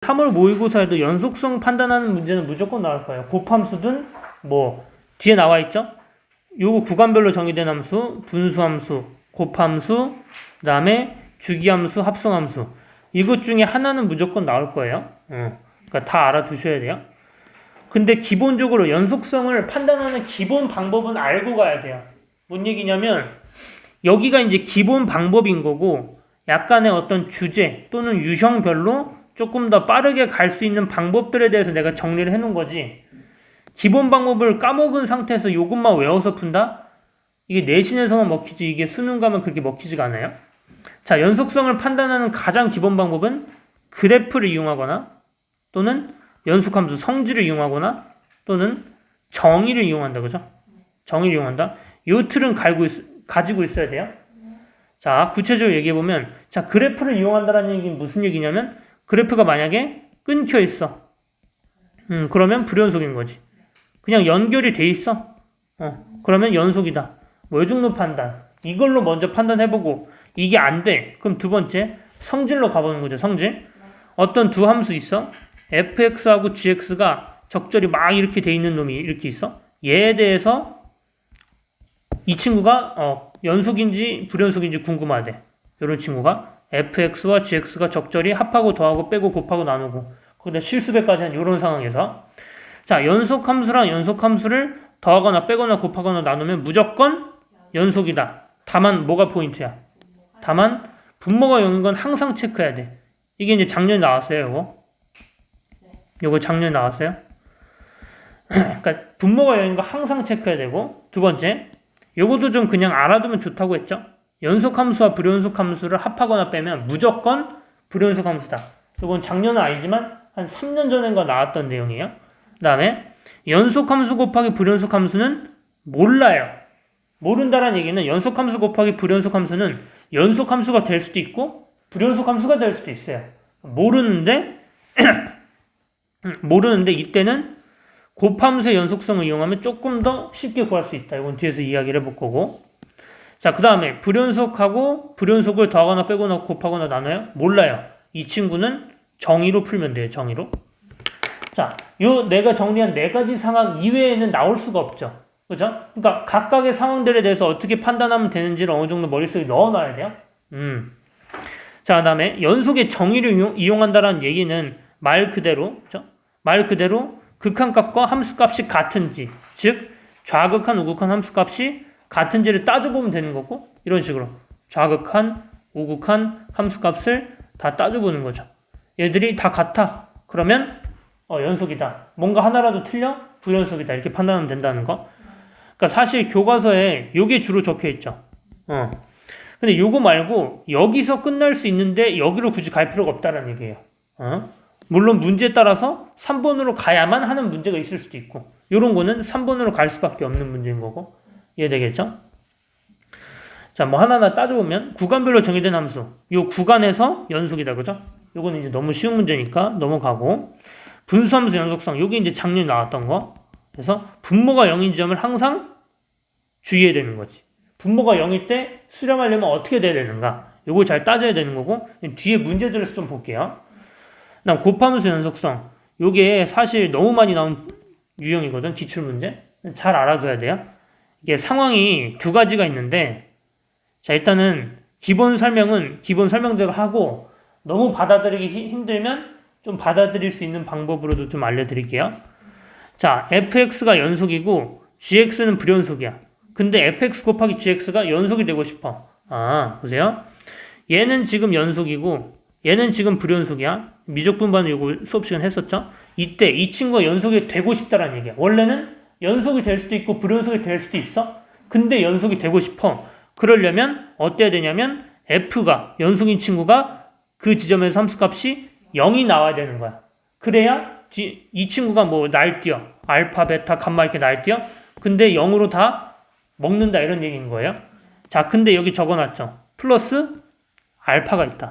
3월 모의고사에도 연속성 판단하는 문제는 무조건 나올 거예요. 곱함수든 뭐 뒤에 나와 있죠? 요거 구간별로 정의된 함수, 분수함수, 곱함수, 그다음에 주기함수, 합성함수. 이것 중에 하나는 무조건 나올 거예요. 그러니까 다 알아두셔야 돼요. 근데 기본적으로 연속성을 판단하는 기본 방법은 알고 가야 돼요. 뭔 얘기냐면 여기가 이제 기본 방법인 거고 약간의 어떤 주제 또는 유형별로 조금 더 빠르게 갈 수 있는 방법들에 대해서 내가 정리를 해놓은 거지. 기본 방법을 까먹은 상태에서 이것만 외워서 푼다? 이게 내신에서만 먹히지 이게 수능 가면 그렇게 먹히지가 않아요. 자, 연속성을 판단하는 가장 기본 방법은 그래프를 이용하거나 또는 연속함수 성질을 이용하거나 또는 정의를 이용한다. 그죠? 정의를 이용한다. 요 틀은 가지고 있어야 돼요. 자, 구체적으로 얘기해보면 자, 그래프를 이용한다는 얘기는 무슨 얘기냐면 그래프가 만약에 끊겨 있어. 그러면 불연속인 거지. 그냥 연결이 돼 있어. 그러면 연속이다. 뭐 요중로 판단. 이걸로 먼저 판단해보고 이게 안 돼. 그럼 두 번째 성질로 가보는 거죠. 성질. 어떤 두 함수 있어. fx하고 gx가 적절히 막 이렇게 돼 있는 놈이 이렇게 있어. 얘에 대해서 이 친구가 연속인지 불연속인지 궁금하대. 이런 친구가 fx와 gx가 적절히 합하고 더하고 빼고 곱하고 나누고 거기다 실수배까지 한 이런 상황에서 자, 연속함수랑 연속함수를 더하거나 빼거나 곱하거나 나누면 무조건 연속이다. 다만 뭐가 포인트야? 다만 분모가 0인 건 항상 체크해야 돼. 이게 이제 작년에 나왔어요. 요거 작년에 나왔어요. 그러니까 분모가 0인 거 항상 체크해야 되고 두 번째 요것도 좀 그냥 알아두면 좋다고 했죠. 연속함수와 불연속함수를 합하거나 빼면 무조건 불연속함수다. 이건 작년은 아니지만 한 3년 전인가 나왔던 내용이에요. 그 다음에 연속함수 곱하기 불연속함수는 몰라요. 모른다라는 얘기는 연속함수 곱하기 불연속함수는 연속함수가 될 수도 있고 불연속함수가 될 수도 있어요. 모르는데 이때는 곱함수의 연속성을 이용하면 조금 더 쉽게 구할 수 있다. 이건 뒤에서 이야기를 해볼 거고. 자, 그 다음에 불연속하고 불연속을 더하거나 빼거나 곱하거나 나눠요? 몰라요. 이 친구는 정의로 풀면 돼요. 정의로. 자, 요 내가 정리한 네 가지 상황 이외에는 나올 수가 없죠. 그죠? 그러니까 각각의 상황들에 대해서 어떻게 판단하면 되는지를 어느 정도 머릿속에 넣어놔야 돼요. 자, 그 다음에 연속의 정의를 이용한다는 얘기는 말 그대로, 그죠? 말 그대로 극한값과 함수값이 같은지, 즉 좌극한, 우극한 함수값이 같은지를 따져보면 되는 거고 이런 식으로 좌극한, 우극한 함수값을 다 따져보는 거죠. 얘들이 다 같아. 그러면 연속이다. 뭔가 하나라도 틀려? 불연속이다. 이렇게 판단하면 된다는 거. 그러니까 사실 교과서에 요게 주로 적혀 있죠. 근데 요거 말고 여기서 끝날 수 있는데 여기로 굳이 갈 필요가 없다는 얘기예요. 물론 문제에 따라서 3번으로 가야만 하는 문제가 있을 수도 있고 요런 거는 3번으로 갈 수밖에 없는 문제인 거고 이해되겠죠? 자, 뭐 하나하나 따져보면 구간별로 정의된 함수 요 구간에서 연속이다. 그죠? 요거는 이제 너무 쉬운 문제니까 넘어가고 분수함수 연속성 요게 이제 작년에 나왔던 거. 그래서 분모가 0인 점을 항상 주의해야 되는 거지. 분모가 0일 때 수렴하려면 어떻게 돼야 되는가? 요걸 잘 따져야 되는 거고 뒤에 문제들을 좀 볼게요. 그다음 곱함수 연속성 요게 사실 너무 많이 나온 유형이거든. 기출문제. 잘 알아둬야 돼요. 이게 상황이 두 가지가 있는데 자, 일단은 기본 설명은 기본 설명대로 하고 너무 받아들이기 힘들면 좀 받아들일 수 있는 방법으로도 좀 알려드릴게요. 자, fx가 연속이고 gx는 불연속이야. 근데 fx 곱하기 gx가 연속이 되고 싶어. 보세요. 얘는 지금 연속이고 얘는 지금 불연속이야. 미적분반을 요거 수업 시간 했었죠? 이때 이 친구가 연속이 되고 싶다라는 얘기야. 원래는 연속이 될 수도 있고 불연속이 될 수도 있어. 근데 연속이 되고 싶어. 그러려면 어때야 되냐면 f가 연속인 친구가 그 지점에서 함수값이 0이 나와야 되는 거야. 그래야 이 친구가 뭐 날뛰어. 알파, 베타, 감마 이렇게 날뛰어. 근데 0으로 다 먹는다 이런 얘기인 거예요. 자, 근데 여기 적어놨죠. 플러스 알파가 있다.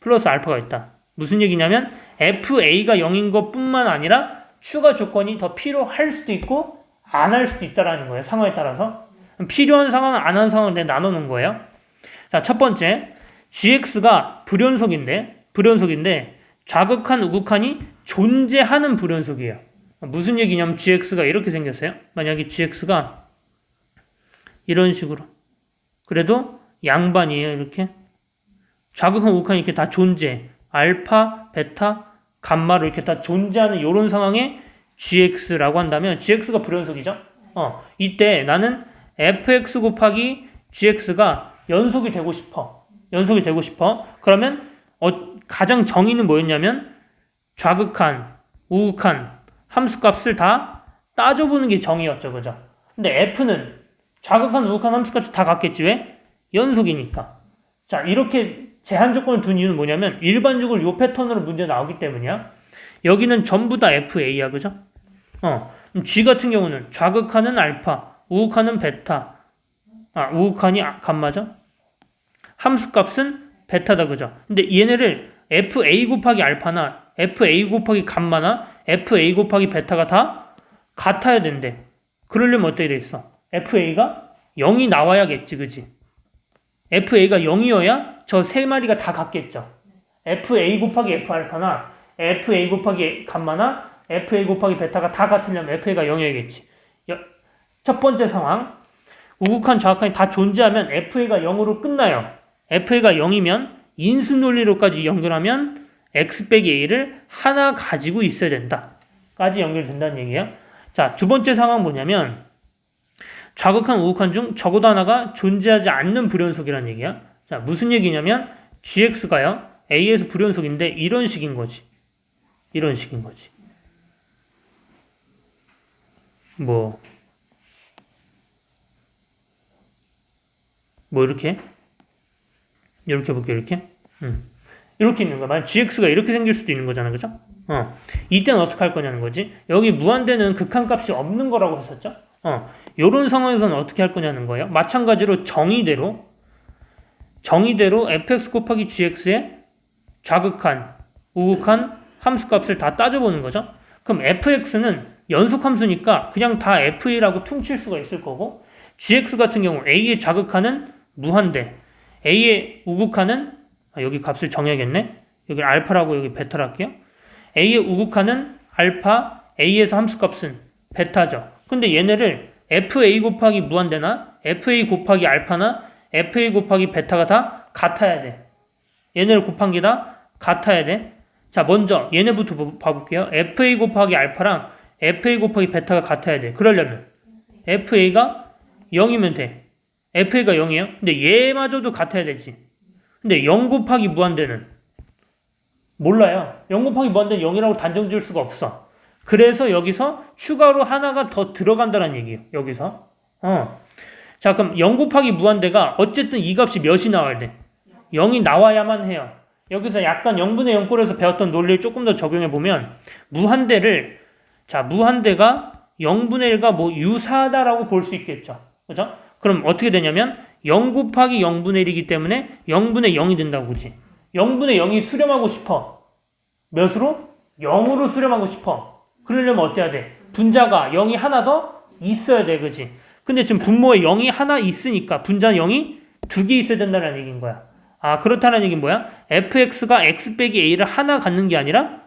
플러스 알파가 있다. 무슨 얘기냐면 FA가 0인 것뿐만 아니라 추가 조건이 더 필요할 수도 있고 안 할 수도 있다라는 거예요. 상황에 따라서. 필요한 상황, 안 한 상황을 내가 나누는 거예요. 자, 첫 번째 GX가 불연속인데 좌극한, 우극한이 존재하는 불연속이에요. 무슨 얘기냐면 GX가 이렇게 생겼어요. 만약에 GX가 이런 식으로. 그래도 양반이에요. 이렇게. 좌극한, 우극한이 이렇게 다 존재. 알파, 베타, 감마로 이렇게 다 존재하는 이런 상황에 GX라고 한다면 GX가 불연속이죠. 이때 나는 fx 곱하기 gx가 연속이 되고 싶어. 그러면 가장 정의는 뭐였냐면 좌극한, 우극한 함수값을 다 따져보는 게 정의였죠. 그죠? 근데 f는 좌극한, 우극한 함수값이 다 같겠지. 왜? 연속이니까. 자, 이렇게 제한 조건을 둔 이유는 뭐냐면 일반적으로 이 패턴으로 문제 나오기 때문이야. 여기는 전부 다 FA야. 그죠? G 같은 경우는 좌극한은 알파, 우극한은 베타. 우극한이 감마죠? 함수값은 베타다. 그죠? 근데 얘네를 FA 곱하기 알파나 FA 곱하기 감마나 FA 곱하기 베타가 다 같아야 된대. 그러려면 어떻게 돼 있어? FA가 0이 나와야겠지. 그지? FA가 0이어야 저 세 마리가 다 같겠죠. FA 곱하기 F알파나 FA 곱하기 감마나 FA 곱하기 베타가 다 같으려면 FA가 0이어야겠지. 첫 번째 상황. 우극한, 좌극한이 다 존재하면 FA가 0으로 끝나요. FA가 0이면 인수 논리로까지 연결하면 X 빼기 A를 하나 가지고 있어야 된다. 까지 연결된다는 얘기예요. 자, 두 번째 상황 뭐냐면 좌극한, 우극한 중 적어도 하나가 존재하지 않는 불연속이라는 얘기야. 자, 무슨 얘기냐면 GX가요. A에서 불연속인데 이런 식인 거지. 뭐 이렇게 볼게요. 이렇게 있는 거야. 만약 GX가 이렇게 생길 수도 있는 거잖아. 그죠? 이때는 어떻게 할 거냐는 거지. 여기 무한대는 극한값이 없는 거라고 했었죠. 요런 상황에서는 어떻게 할 거냐는 거예요. 마찬가지로 정의대로 fx 곱하기 gx의 좌극한, 우극한 함수값을 다 따져보는 거죠. 그럼 fx는 연속함수니까 그냥 다 fa라고 퉁칠 수가 있을 거고, gx 같은 경우 a의 좌극한은 무한대, a의 우극한은 여기 값을 정해야겠네. 여기 알파라고 여기 베타를 할게요. a의 우극한은 알파, a에서 함수값은 베타죠. 근데 얘네를 fa 곱하기 무한대나 fa 곱하기 알파나 fa 곱하기 베타가 다 같아야 돼. 얘네를 곱한 게 다 같아야 돼. 자, 먼저 얘네부터 봐볼게요. fa 곱하기 알파랑 fa 곱하기 베타가 같아야 돼. 그러려면 fa가 0이면 돼. fa가 0이에요. 근데 얘마저도 같아야 되지. 근데 0 곱하기 무한대는 몰라요. 0 곱하기 무한대는 0이라고 단정 지을 수가 없어. 그래서 여기서 추가로 하나가 더 들어간다는 얘기예요. 여기서. 자, 그럼 0 곱하기 무한대가 어쨌든 이 값이 몇이 나와야 돼? 0이 나와야만 해요. 여기서 약간 0분의 0꼴에서 배웠던 논리를 조금 더 적용해보면 무한대가 0분의 1과 뭐 유사하다라고 볼 수 있겠죠. 그죠? 그럼 어떻게 되냐면 0 곱하기 0분의 1이기 때문에 0분의 0이 된다고. 그지? 0분의 0이 수렴하고 싶어. 몇으로? 0으로 수렴하고 싶어. 그러려면 어때야 돼? 분자가 0이 하나 더 있어야 돼. 그지? 근데 지금 분모에 0이 하나 있으니까 분자는 0이 두 개 있어야 된다는 얘기인 거야. 그렇다는 얘기는 뭐야? fx가 x 빼기 a를 하나 갖는 게 아니라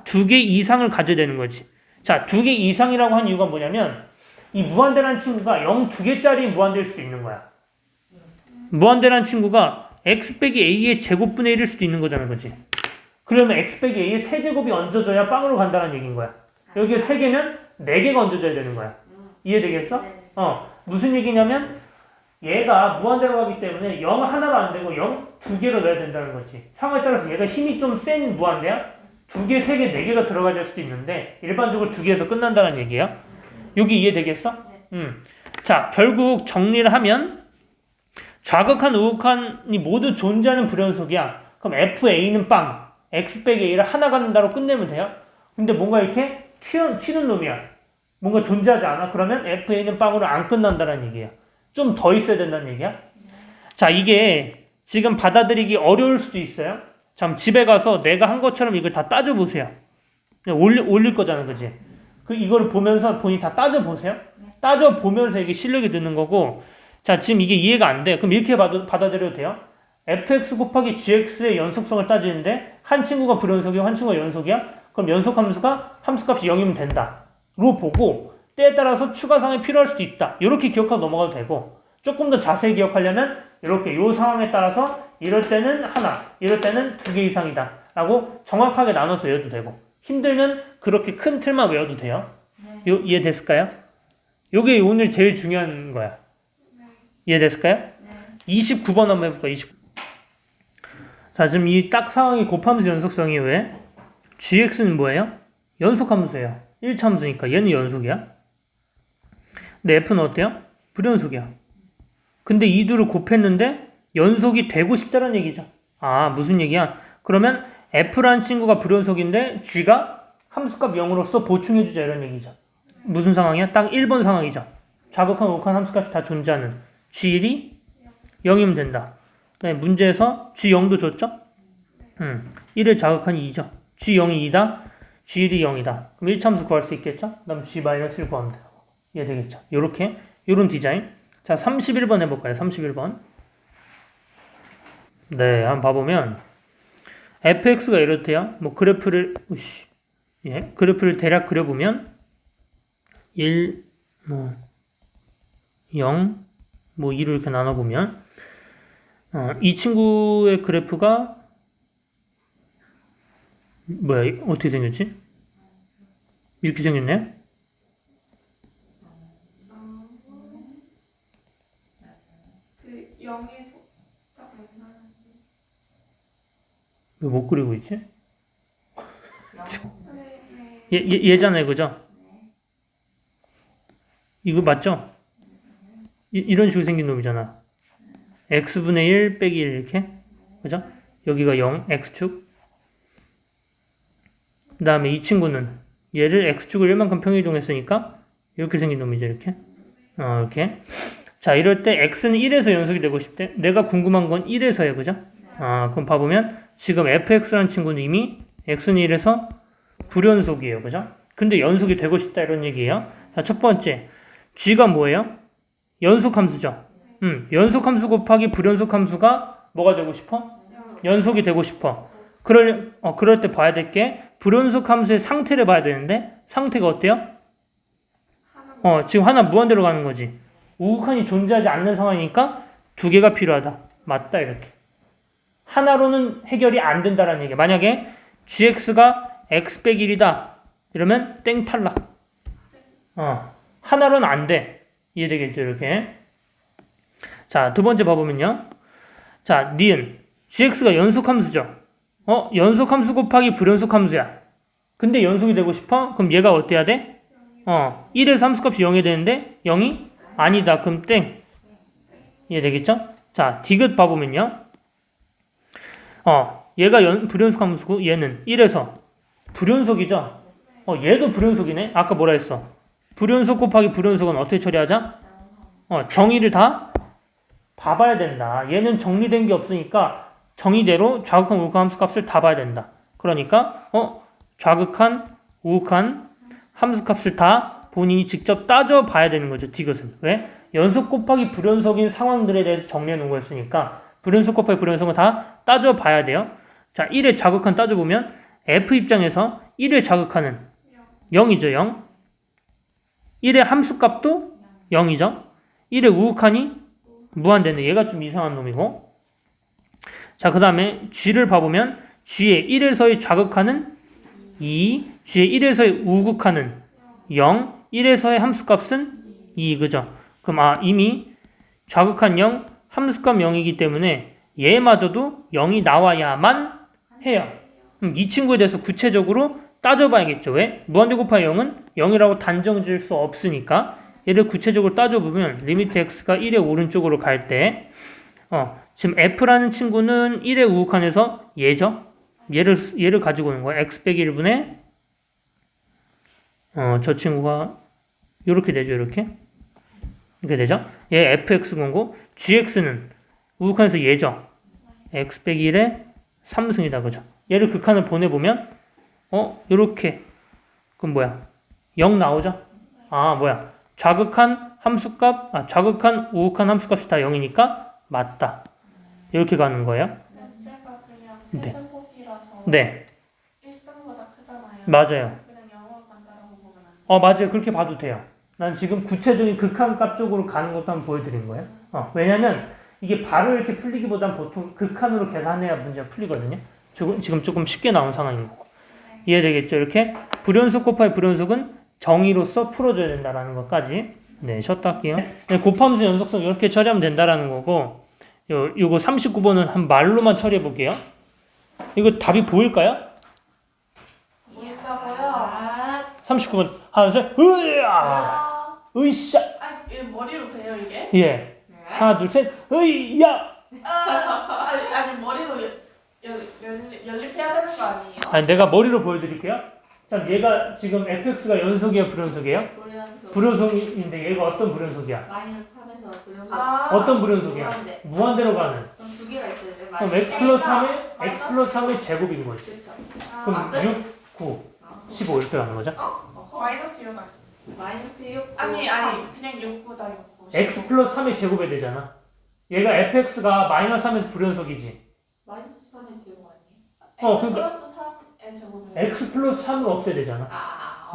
두 개 이상을 가져야 되는 거지. 자, 두 개 이상이라고 한 이유가 뭐냐면 이 무한대라는 친구가 0 두 개짜리 무한대일 수도 있는 거야. 무한대라는 친구가 x 빼기 a의 제곱분의 1일 수도 있는 거잖아. 그지? 그러면 x 빼기 a의 세제곱이 얹어져야 빵으로 간다는 얘기인 거야. 여기에 3개면 4개가 얹어져야 되는 거야. 이해되겠어? 무슨 얘기냐면 얘가 무한대로 가기 때문에 0 하나로 안 되고 0 두 개로 넣어야 된다는 거지. 상황에 따라서 얘가 힘이 좀 센 무한대야. 2개, 3개, 4개가 들어갈 수도 있는데 일반적으로 2개에서 끝난다는 얘기야. 여기 이해되겠어? 자, 결국 정리를 하면 좌극한, 우극한이 모두 존재하는 불연속이야. 그럼 FA는 빵, X 빼기 A를 하나 갖는다로 끝내면 돼요. 근데 뭔가 이렇게 튀는 놈이야. 뭔가 존재하지 않아. 그러면 FA는 빵으로 안 끝난다는 얘기야. 좀 더 있어야 된다는 얘기야. 자, 이게 지금 받아들이기 어려울 수도 있어요. 참, 집에 가서 내가 한 것처럼 이걸 다 따져보세요. 올릴 거잖아. 그지? 이거를 보면서 본인이 다 따져보세요. 따져보면서 이게 실력이 드는 거고, 자, 지금 이게 이해가 안 돼. 그럼 이렇게 받아들여도 돼요. fx 곱하기 gx의 연속성을 따지는데 한 친구가 불연속이고 한 친구가 연속이야? 그럼 연속 함수가 함수값이 0이면 된다. 로 보고 때에 따라서 추가사항이 필요할 수도 있다. 이렇게 기억하고 넘어가도 되고 조금 더 자세히 기억하려면 이렇게 요 상황에 따라서 이럴 때는 하나, 이럴 때는 2개 이상이다. 라고 정확하게 나눠서 외워도 되고 힘들면 그렇게 큰 틀만 외워도 돼요. 이해됐을까요? 요게 오늘 제일 중요한 거야. 이해됐을까요? 29번 한번 해볼까요? 29. 자, 지금 이 딱 상황이 곱함수 연속성이 왜? gx는 뭐예요? 연속함수예요. 1차 함수니까 얘는 연속이야. 근데 f는 어때요? 불연속이야. 근데 이 둘을 곱했는데 연속이 되고 싶다는 얘기죠. 아, 무슨 얘기야? 그러면 f라는 친구가 불연속인데 g가 함수값 0으로서 보충해주자 이런 얘기죠. 무슨 상황이야? 딱 1번 상황이죠. 자극한 우극한 함수값이 다 존재하는 g1이 0이면 된다. 그다음에 문제에서 g0도 줬죠? 1을 자극한 2죠. g0이 2다. g1이 0이다. 그럼 1차함수 구할 수 있겠죠? 그럼 g-1을 구하면 돼요. 이해되겠죠? 요렇게 요런 디자인. 자, 31번 해볼까요? 31번. 네, 한번 봐보면 fx가 이렇대요. 뭐 그래프를 그래프를 대략 그려보면 1, 0, 2로 이렇게 나눠보면 이 친구의 그래프가 어떻게 생겼지? 이렇게 생겼네? 그 0에서 딱 만나는데 왜 못 그리고 있지? 네. 얘잖아요, 그죠? 이거 맞죠? 이런 식으로 생긴 놈이잖아. x분의 1 빼기 1 이렇게. 그죠? 여기가 0, x축. 그 다음에 이 친구는 얘를 x축을 1만큼 평이동했으니까 이렇게 생긴 놈이죠, 이렇게. 이렇게. 자, 이럴 때 x는 1에서 연속이 되고 싶대. 내가 궁금한 건 1에서예요, 그죠? 그럼 봐보면 지금 fx라는 친구는 이미 x는 1에서 불연속이에요, 그죠? 근데 연속이 되고 싶다 이런 얘기예요. 자, 첫 번째 g가 뭐예요? 연속함수죠. 연속함수 곱하기 불연속함수가 뭐가 되고 싶어? 연속이 되고 싶어. 그럴 때 봐야 될 게 불연속함수의 상태를 봐야 되는데 상태가 어때요? 지금 하나 무한대로 가는 거지. 우극한이 존재하지 않는 상황이니까 2개가 필요하다. 맞다 이렇게. 하나로는 해결이 안 된다라는 얘기야. 만약에 gx가 x 빼기 1이다. 이러면 땡 탈락. 하나로는 안 돼. 이해되겠죠 이렇게. 자, 두 번째 봐보면요. 자, 니은 gx가 연속함수죠. 연속함수 곱하기 불연속함수야. 근데 연속이 되고 싶어? 그럼 얘가 어때야 돼? 1에서 함수값이 0이 되는데 0이 아니다. 그럼 땡. 이해되겠죠? 자, 디귿 봐보면요. 얘가 불연속함수고 얘는 1에서 불연속이죠? 얘도 불연속이네? 아까 뭐라 했어? 불연속 곱하기 불연속은 어떻게 처리하자? 정의를 다 봐봐야 된다. 얘는 정리된 게 없으니까 정의대로 좌극한 우극한 함수값을 다 봐야 된다. 그러니까 좌극한 우극한 함수값을 다 본인이 직접 따져봐야 되는 거죠. 디귿은. 왜? 연속 곱하기 불연속인 상황들에 대해서 정리해 놓은 거였으니까 불연속 곱하기 불연속은 다 따져봐야 돼요. 자, 1의 좌극한 따져보면 f 입장에서 1의 좌극한은 0이죠. 0. 1의 함수값도 0이죠. 1의 우극한이 무한대네. 얘가 좀 이상한 놈이고. 자, 그 다음에 g를 봐보면 g의 1에서의 좌극한은 2, g의 1에서의 우극한은 0, 1에서의 함수값은 2, 그죠? 그럼 이미 좌극한 0, 함수값 0이기 때문에 얘마저도 0이 나와야만 해요. 그럼 이 친구에 대해서 구체적으로 따져봐야겠죠. 왜? 무한대 곱하기 0은 0이라고 단정 지을 수 없으니까 얘를 구체적으로 따져보면 리미트 x가 1의 오른쪽으로 갈 때 지금 f라는 친구는 1의 우극한에서 얘죠. 얘를 가지고 오는 거야. x 빼기 1분의 저 친구가 이렇게 되죠. 이렇게 되죠. 얘 fx군고 gx는 우극한에서 얘죠. x 빼기 1의 3승이다. 그죠? 얘를 극한을 보내보면 요렇게 그럼 뭐야? 0 나오죠? 뭐야? 좌극한 함수값, 좌극한 우극한 함수값이 다 0이니까 맞다. 이렇게 가는 거예요. 셋째가 그냥 네. 세제곱이라서 네, 1승보다 크잖아요. 맞아요. 그래서 그냥 0으로 간다라고 보면 안 돼. 맞아요. 그렇게 봐도 돼요. 난 지금 구체적인 극한값 쪽으로 가는 것도 한번 보여드린 거예요. 왜냐면 이게 바로 이렇게 풀리기보단 보통 극한으로 계산해야 문제가 풀리거든요. 지금 조금 쉽게 나온 상황인 거고. 이해되겠죠? 이렇게 불연속 곱하기 불연속은 정의로서 풀어줘야 된다라는 것까지. 네, 쉬었다 할게요. 네, 곱함수 연속성 이렇게 처리하면 된다라는 거고, 요거 39번은 한 말로만 처리해 볼게요. 이거 답이 보일까요? 보인다고요? 39번 하나 둘 셋, 으아, 으쌰. 이거 머리로 돼요 이게? 예, 하나 둘 셋, 으야. 아니 머리로 연립해야 되는 거 아니에요? 아니, 내가 머리로 보여드릴게요. 자, 얘가 지금 fx가 연속이야, 불연속이에요? 불연속. 불연속인데 얘가 어떤 불연속이야? 마이너스 3에서 불연속. 어떤 불연속이야? 무한대. 무한대로 가는. 그럼 두 개가 있어야 돼. 그럼 x 플러스 3의 x 플러스 3의 제곱인 거지. 그렇죠. 그럼 끝? 6, 9, 15 이렇게 가는 거죠? 마이너스 6 마이너스 6. 아니 그냥 6구다 6구. x 플러스 3의 제곱이 되잖아. 얘가 fx가 마이너스 3에서 불연속이지. 마이너스 3의 제곱 아니에요? X 그러니까 플러스 3의 제곱은 x 플러스 3을 없애야 되잖아.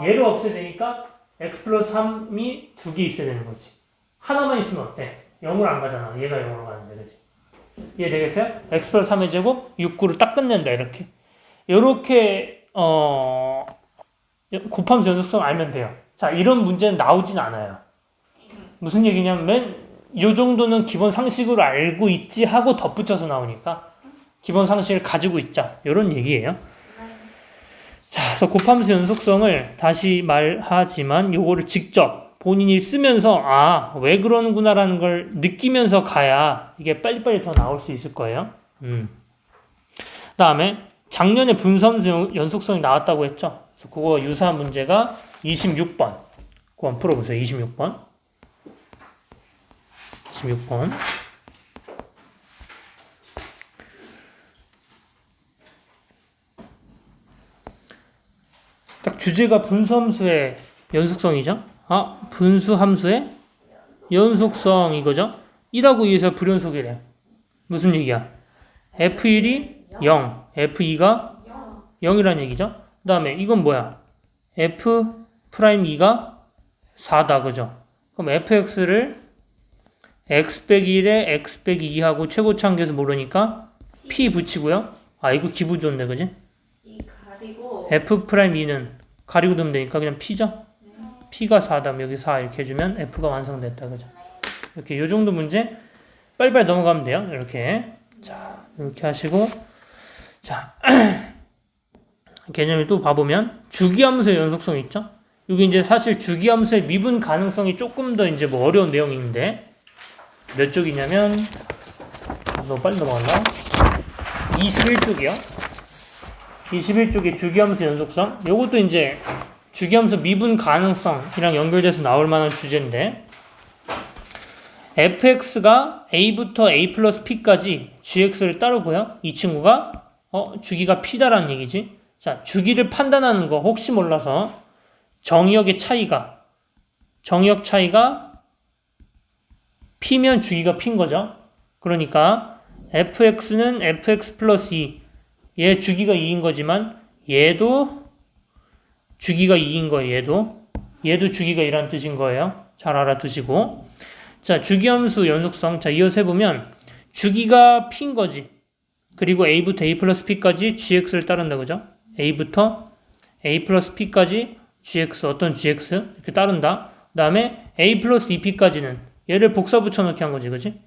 얘를 없애야 되니까 x 플러스 3이 두 개 있어야 되는 거지. 하나만 있으면 어때? 0으로 안 가잖아. 얘가 0으로 가는데, 그치? 이해되겠어요? x 플러스 3의 제곱 6, 9를 딱 끝낸다, 이렇게. 요렇게 곱함수 연속성 알면 돼요. 자, 이런 문제는 나오진 않아요. 무슨 얘기냐면 요 정도는 기본 상식으로 알고 있지 하고 덧붙여서 나오니까 기본 상식을 가지고 있자, 요런 얘기예요. 자, 그래서 곱함수 연속성을 다시 말하지만 요거를 직접 본인이 쓰면서 왜 그러는구나라는 걸 느끼면서 가야 이게 빨리빨리 더 나올 수 있을 거예요. 다음에 작년에 분수함수 연속성이 나왔다고 했죠. 그래서 그거 유사한 문제가 26번. 그거 한번 풀어보세요. 26번. 딱 주제가 분수함수의 연속성이죠. 분수함수의 연속성 이거죠. 1하고 2에서 불연속이래. 무슨 얘기야? F1이 0, F2가 0이란 얘기죠. 그 다음에 이건 뭐야? F'2가 4다, 그죠? 그럼 fx를 x 빼기 1에 x 빼기 2하고 최고차함계에서 모르니까 p 붙이고요. 이거 기분 좋네, 그지? 이 가리고 F'2는 가리고 넣으면 되니까 그냥 p죠? p가 4다. 여기 4 이렇게 해주면 f가 완성됐다, 그죠? 이렇게 요 정도 문제 빨리빨리 넘어가면 돼요. 이렇게. 자, 이렇게 하시고, 자, 개념을 또 봐보면 주기함수의 연속성 있죠? 여기 이제 사실 주기함수의 미분 가능성이 조금 더 이제 뭐 어려운 내용인데 몇 쪽이냐면 너무 빨리 넘어갔나? 21쪽이요. 21쪽에 주기함수 연속성. 요것도 이제 주기함수 미분 가능성이랑 연결돼서 나올 만한 주제인데 fx가 a부터 a 플러스 p까지 gx를 따르고요. 이 친구가 주기가 p다라는 얘기지. 자, 주기를 판단하는 거 혹시 몰라서 정의역 차이가 p면 주기가 p인 거죠. 그러니까 fx는 fx 플러스 2, 얘 주기가 2인 거지만 얘도 주기가 2인 거예요. 얘도 주기가 2란 뜻인 거예요. 잘 알아두시고. 자, 주기함수 연속성. 자, 이어서 해보면 주기가 p인 거지. 그리고 a부터 a 플러스 p까지 gx를 따른다, 그죠? a부터 a 플러스 p까지 gx, 어떤 gx 이렇게 따른다. 그 다음에 a 플러스 2p까지는 얘를 복사 붙여넣기 한 거지, 그지?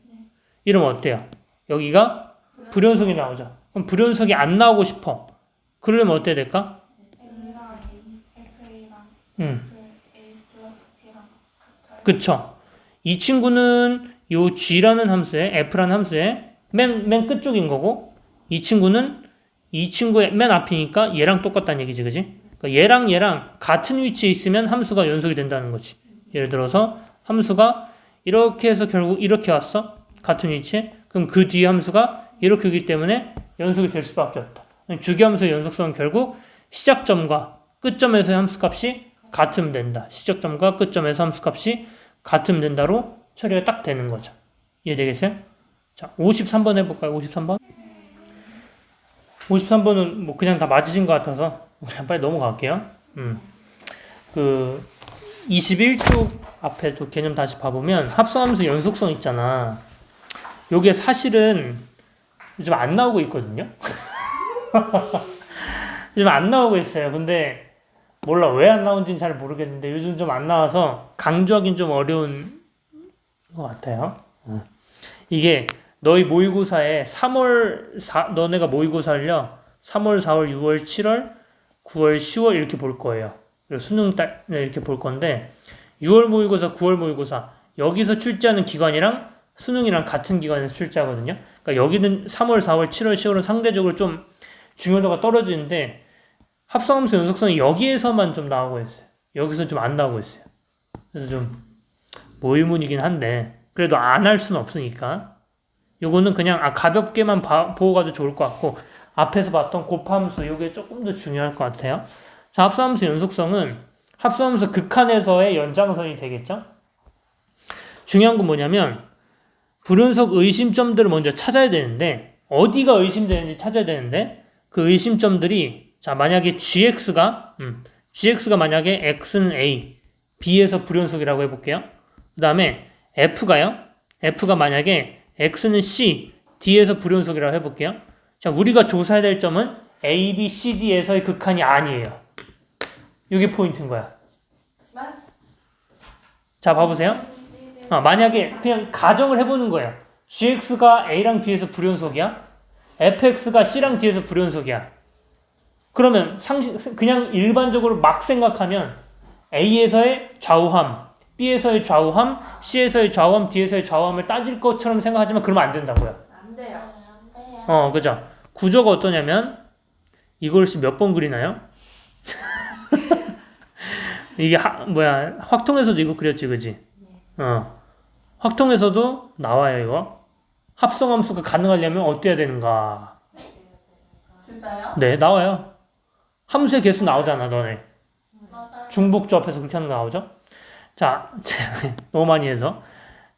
이러면 어때요? 여기가 불연속이 나오죠. 그럼 불연속이 안 나오고 싶어. 그러려면 어때야 될까? A랑 FA랑 A 플러스 P랑 같아요. 그쵸? 이 친구는 요 g라는 함수에 f라는 함수에 맨 끝쪽인 거고 이 친구의 맨 앞이니까 얘랑 똑같다는 얘기지, 그지? 그러니까 얘랑 같은 위치에 있으면 함수가 연속이 된다는 거지. 예를 들어서 함수가 이렇게 해서 결국 이렇게 왔어. 같은 위치에. 그럼 그 뒤에 함수가 이렇게 오기 때문에 연속이 될 수밖에 없다. 주기함수의 연속성은 결국 시작점과 끝점에서의 함수값이 같으면 된다. 시작점과 끝점에서 함수값이 같으면 된다로 처리가 딱 되는 거죠. 이해되겠어요? 자, 53번 해볼까요? 53번? 53번은 뭐 그냥 다 맞으신 것 같아서 그냥 빨리 넘어갈게요. 그 21쪽 앞에도 개념 다시 봐보면 합성함수 연속성 있잖아. 요게 사실은 요즘 안 나오고 있거든요. 요즘 안 나오고 있어요. 근데 몰라 왜 안 나온지는 잘 모르겠는데 요즘 좀 안 나와서 강조하긴 좀 어려운 것 같아요. 이게 너희 모의고사에 너네가 모의고사를요 3월, 4월, 6월, 7월, 9월, 10월 이렇게 볼 거예요. 그리고 수능 때 이렇게 볼 건데 6월 모의고사, 9월 모의고사 여기서 출제하는 기간이랑 수능이랑 같은 기간에서 출제하거든요. 그러니까 여기는 3월, 4월, 7월, 10월은 상대적으로 좀 중요도가 떨어지는데 합성함수 연속성이 여기에서만 좀 나오고 있어요. 여기서 좀 안 나오고 있어요. 그래서 좀 모의문이긴 한데 그래도 안 할 수는 없으니까 요거는 그냥 가볍게만 보고 가도 좋을 것 같고 앞에서 봤던 곱함수 요게 조금 더 중요할 것 같아요. 자, 합성함수 연속성은 합성함수 극한에서의 연장선이 되겠죠? 중요한 건 뭐냐면 불연속 의심점들을 먼저 찾아야 되는데 어디가 의심되는지 찾아야 되는데 그 의심점들이 자 만약에 gx가 만약에 x는 a, b에서 불연속이라고 해볼게요. 그 다음에 f가 만약에 x는 c, d에서 불연속이라고 해볼게요. 자 우리가 조사해야 될 점은 a, b, c, d에서의 극한이 아니에요. 이게 포인트인 거야. 자 봐보세요. 만약에 그냥 가정을 해보는 거예요. gx가 a랑 b에서 불연속이야. fx가 c랑 d에서 불연속이야. 그러면 그냥 일반적으로 막 생각하면 a에서의 좌우함, b에서의 좌우함, c에서의 좌우함, d에서의 좌우함을 따질 것처럼 생각하지만 그러면 안 된다고요. 안 돼요. 그죠? 구조가 어떠냐면 이걸 몇 번 그리나요? 이게 확통에서도 이거 그렸지, 그지? 확통에서도 나와요, 이거. 합성함수가 가능하려면 어때야 되는가? 진짜요? 네, 나와요. 함수의 개수 나오잖아, 너네. 맞아요. 중복조합해서 그렇게 하는 거 나오죠? 자, 너무 많이 해서.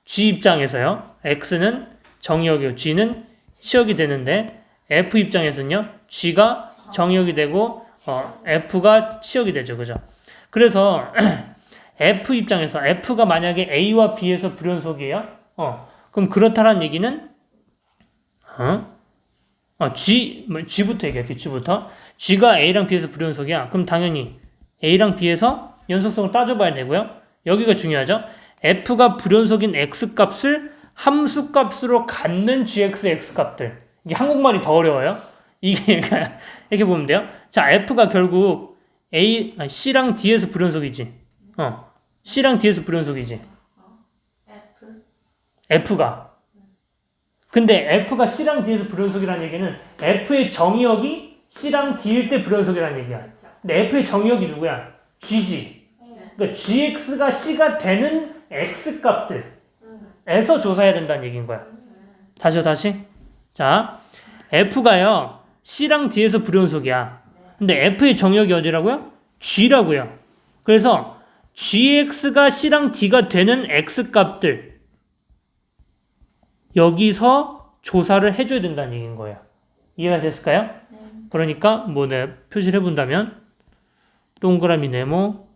G 입장에서요, X는 정의역이고, G는 치역이 되는데, F 입장에서는요, G가 정의역이 되고, F가 치역이 되죠, 그죠? 그래서, F 입장에서, F가 만약에 A와 B에서 불연속이에요? 그럼 그렇다는 얘기는, G부터 얘기할게, G부터. G가 A랑 B에서 불연속이야. 그럼 당연히 A랑 B에서 연속성을 따져봐야 되고요. 여기가 중요하죠. F가 불연속인 X값을 함수값으로 갖는 GX의 X값들. 이게 한국말이 더 어려워요. 이게, 이렇게 보면 돼요. 자, F가 결국 C랑 D에서 불연속이지. C랑 D에서 불연속이지. F가. 근데 F가 C랑 D에서 불연속이라는 얘기는 F의 정의역이 C랑 D일 때 불연속이라는 얘기야. 근데 F의 정의역이 누구야? G지. 그러니까 GX가 C가 되는 X값들에서 조사해야 된다는 얘기인 거야. 다시. 자, F가요, C랑 D에서 불연속이야. 근데 F의 정의역이 어디라고요? G라고요. 그래서 GX가 C랑 D가 되는 X값들 여기서 조사를 해줘야 된다는 얘기인 거예요. 이해가 됐을까요? 네. 그러니까 내가 표시를 해본다면 동그라미 네모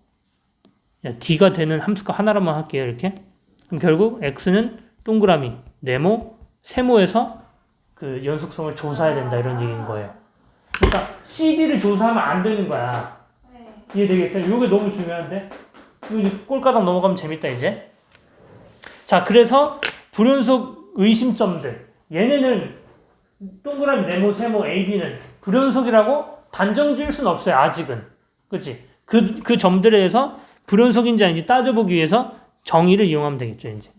D가 되는 함수가 하나로만 할게요. 이렇게. 그럼 결국 X는 동그라미 네모 세모에서 그 연속성을 조사해야 된다 이런 얘기인 거예요. 그러니까 CD를 조사하면 안 되는 거야. 네. 이해되겠어요? 이게 너무 중요한데 이거 꼴가닥 넘어가면 재밌다 이제. 자, 그래서 불연속 의심점들 얘네는 동그라미 네모 세모 AB는 불연속이라고 단정 지을 수는 없어요. 아직은. 그치? 그 점들에 대해서 불연속인지 아닌지 따져보기 위해서 정의를 이용하면 되겠죠. 이제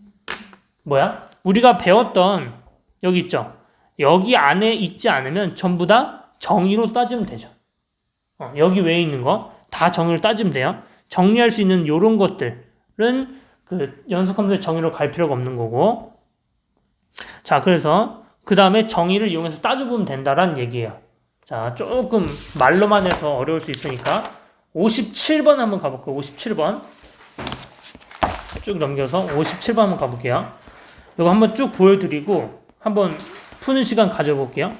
우리가 배웠던 여기 있죠. 여기 안에 있지 않으면 전부 다 정의로 따지면 되죠. 여기 외에 있는 거 다 정의로 따지면 돼요. 정리할 수 있는 요런 것들은 그 연속함수의 정의로 갈 필요가 없는 거고. 자, 그래서 그 다음에 정의를 이용해서 따져보면 된다라는 얘기예요. 자, 조금 말로만 해서 어려울 수 있으니까 57번 한번 가볼게요. 57번 쭉 넘겨서 57번 한번 가볼게요. 이거 한번 쭉 보여드리고 한번 푸는 시간 가져볼게요.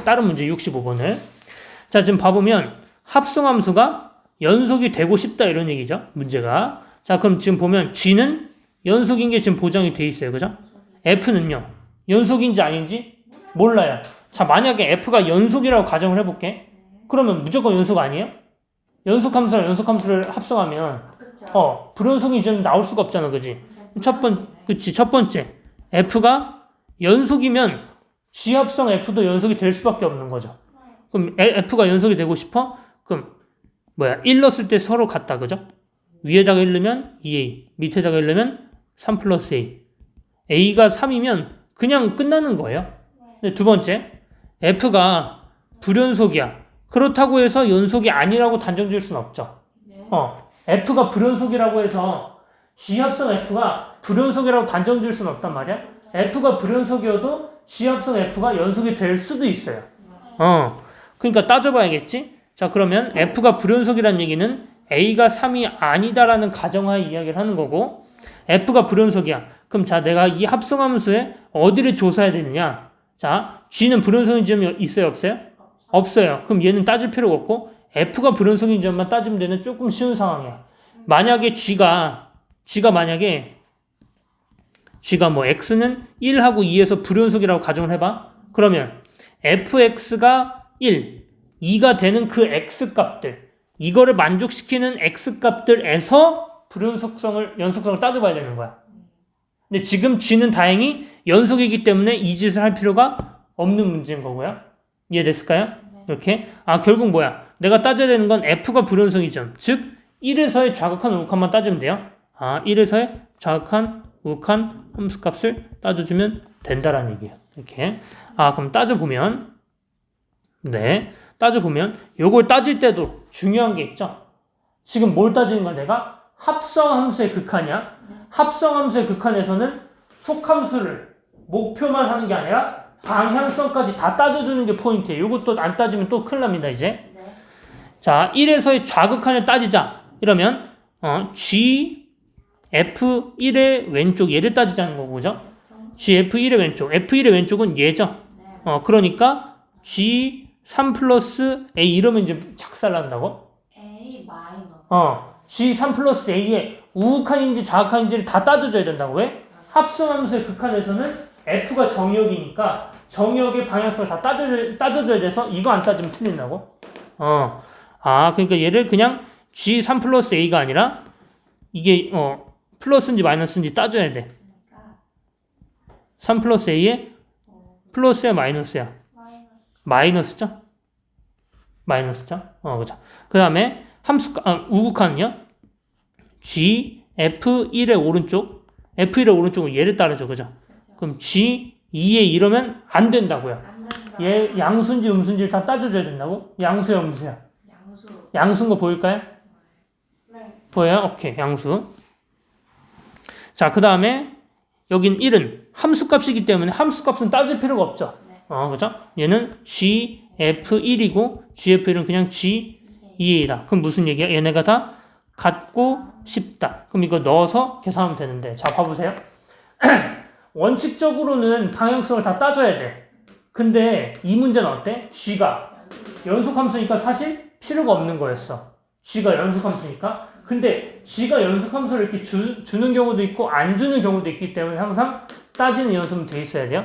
다른 문제 65번을. 자, 지금 봐보면 합성함수가 연속이 되고 싶다 이런 얘기죠. 문제가. 자, 그럼 지금 보면 G는 연속인 게 지금 보장이 돼 있어요. 그죠? F는요. 연속인지 아닌지 몰라요. 자, 만약에 F가 연속이라고 가정을 해볼게. 그러면 무조건 연속 아니에요? 연속함수랑 연속함수를 합성하면 그쵸. 불연속이 좀 나올 수가 없잖아. 그지? 첫 번째. F가 연속이면 G 합성 F도 연속이 될 수밖에 없는 거죠. 그럼 F가 연속이 되고 싶어? 그럼 1 넣었을 때 서로 같다. 그죠? 위에다가 1 넣으면 2A, 밑에다가 1 넣으면 3 플러스 A. A가 3이면 그냥 끝나는 거예요. 근데 두 번째, F가 불연속이야. 그렇다고 해서 연속이 아니라고 단정 지을 수는 없죠. 네. F가 불연속이라고 해서 G 합성 F가 불연속이라고 단정 지을 수는 없단 말이야. F가 불연속이어도 G 합성 F가 연속이 될 수도 있어요. 그러니까 따져봐야겠지. 자, 그러면 F가 불연속이라는 얘기는 A가 3이 아니다라는 가정하에 이야기를 하는 거고, F가 불연속이야. 그럼 자, 내가 이 합성함수에 어디를 조사해야 되느냐? 자, G는 불연속인 점이 있어요, 없어요? 없어요. 그럼 얘는 따질 필요가 없고 F가 불연속인 점만 따지면 되는 조금 쉬운 상황이야. 만약에 G가 만약에 G가 X는 1하고 2에서 불연속이라고 가정을 해봐. 그러면 fx가 1, 2가 되는 그 x값들, 이거를 만족시키는 x값들에서 연속성을 따져봐야 되는 거야. 근데 지금 G는 다행히 연속이기 때문에 이 짓을 할 필요가 없는 문제인 거고요. 이해됐을까요? 이렇게. 결국 뭐야? 내가 따져야 되는 건 f가 불연속인 점, 즉 1에서의 좌극한 우극한만 따지면 돼요. 1에서의 좌극한 우극한 함수값을 따져주면 된다라는 얘기예요. 이렇게. 그럼 따져보면 요걸 따질 때도 중요한 게 있죠. 지금 뭘 따지는 거야? 내가 합성함수의 극한이야. 합성함수의 극한에서는 속함수를 목표만 하는 게 아니라 방향성까지 다 따져주는 게 포인트예요. 요것도 안 따지면 또 큰일 납니다, 이제. 네. 자, 1에서의 좌극한을 따지자. 이러면 G, F1의 왼쪽 얘를 따지자는 거고, 그죠? G, F1의 왼쪽. F1의 왼쪽은 얘죠. 네. 그러니까 G 3 플러스 A 이러면 이제 착살난다고? A 마이너. G 3 플러스 A의 우극한인지 좌극한인지를 다 따져줘야 된다고. 왜? 합성함수의 극한에서는 F가 정의역이니까 정의역의 방향성을 다 따져줘야 돼서 이거 안 따지면 틀린다고? 그러니까 얘를 그냥 G 3 플러스 A가 아니라 이게 플러스인지 마이너스인지 따져야 돼. 3 플러스 A에 플러스야 마이너스야? 마이너스죠? 그죠. 그 다음에 우극한은요? G, F1의 오른쪽은 얘를 따르죠. 그죠? 그럼 G, 2에 이러면 안 된다고요. 안 된다. 얘 양수인지 음수인지를 다 따져줘야 된다고? 양수야, 음수야? 양수. 양수인 거 보일까요? 네. 보여요? 오케이, 양수. 자, 그 다음에 여긴 1은 함수값이기 때문에 함수값은 따질 필요가 없죠. 네. 그죠? 얘는 GF1이고 GF1은 그냥 G2A다. 그럼 무슨 얘기야? 얘네가 다 같고 싶다. 그럼 이거 넣어서 계산하면 되는데, 자, 봐보세요. 원칙적으로는 방향성을 다 따져야 돼. 근데 이 문제는 어때? G가 연속함수니까 사실 필요가 없는 거였어. G가 연속함수니까. 근데 G가 연속함수를 이렇게 주는 경우도 있고 안 주는 경우도 있기 때문에 항상 따지는 연습은 돼 있어야 돼요.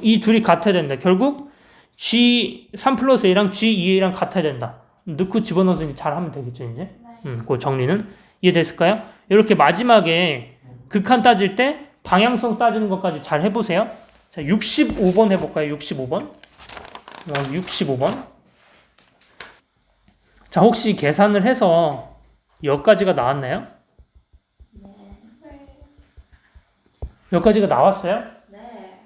이 둘이 같아야 된다. 결국 G3 플러스 A랑 G2A랑 같아야 된다. 넣고 집어넣어서 이제 잘 하면 되겠죠, 이제. 그 정리는. 이해됐을까요? 이렇게 마지막에 극한 따질 때 방향성 따지는 것까지 잘 해보세요. 자, 65번 해볼까요? 65번. 65번. 자, 혹시 계산을 해서 여기까지가 나왔나요? 여기까지가 나왔어요? 네.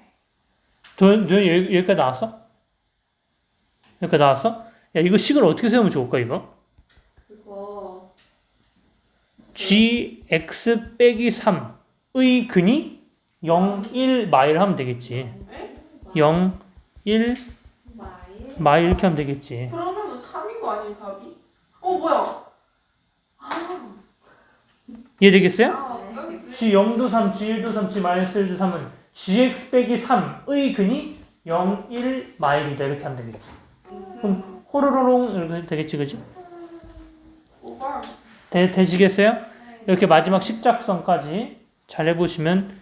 여기까지 나왔어? 여기까지 나왔어? 야, 이거 식을 어떻게 세우면 좋을까, 이거? 그거 gx 빼기 3의 근이 0, 1, 마일 하면 되겠지. 0, 1, 마일. 마일 이렇게 하면 되겠지. 그러면은 3인 거 아니에요, 답이? 뭐야? 이해되겠어요? 여기 g 0도 3, g 1도 3, g 마이너스 1도 3은 gx 빼기 3의 근이 0, 1 마일이다. 이렇게 하면 되겠지. 그럼 호로로롱 이렇게 해도 되겠지, 그지? 5번. 되시겠어요? 이렇게 마지막 십작성까지 잘 해보시면